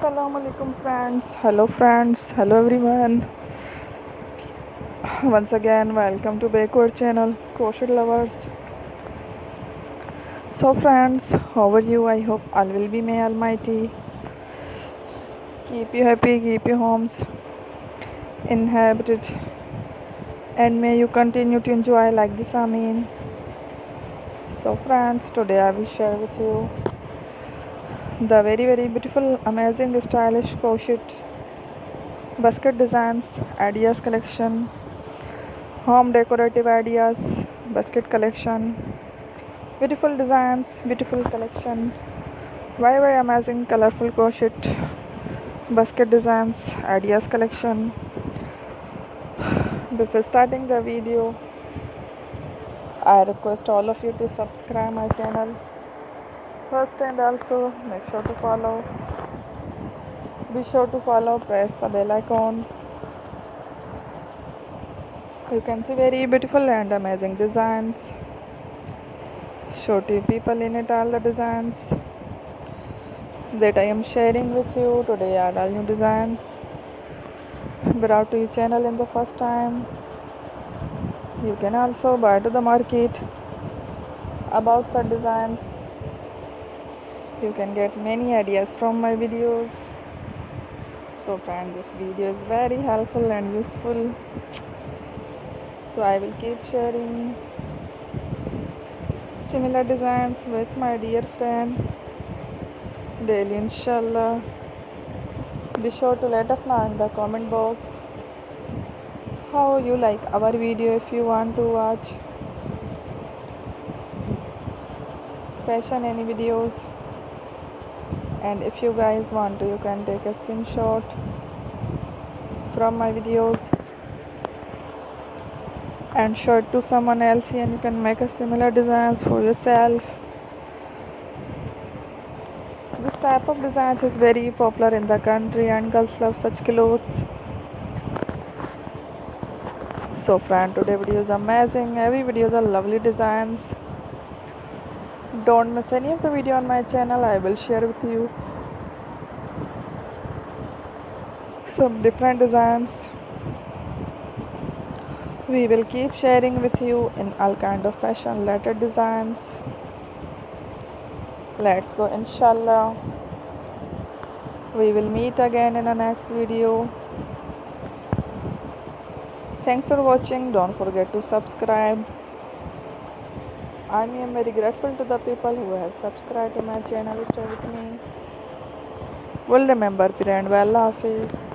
Assalamu alaikum friends. Hello friends. Hello everyone. Once again welcome to backward channel crochet lovers. So friends, how are you? I hope all will be may almighty. Keep you happy, keep your homes inhabited, and may you continue to enjoy like this. Amin. So friends, today I will share with you the very beautiful, amazing, stylish crochet basket designs, ideas collection, home decorative ideas, basket collection, beautiful designs, beautiful collection, very amazing, colorful crochet basket designs, ideas collection. Before starting the video, I request all of you to subscribe my channel first, and also be sure to follow, press the bell icon. You can see very beautiful and amazing designs. Show to people in it all the designs that I am sharing with you today are all new designs brought to your channel in the first time. You can also buy to the market about such designs. You can get many ideas from my videos. So friend, this video is very helpful and useful. So I will keep sharing similar designs with my dear friend daily, inshallah. Be sure to let us know in the comment box how you like our video. If you want to watch fashion any videos, and if you guys want to, you can take a screenshot from my videos and show it to someone else, and you can make a similar designs for yourself. This type of designs is very popular in the country and girls love such clothes. So friend, today video is amazing. Every videos are lovely designs. Don't miss any of the video on my channel. I will share with you some different designs. We will keep sharing with you in all kind of fashion related designs. Let's go, inshallah. We will meet again in the next video. Thanks for watching. Don't forget to subscribe. I am very grateful to the people who have subscribed to my channel. Stay with me. Will remember, friend. Allah Hafiz.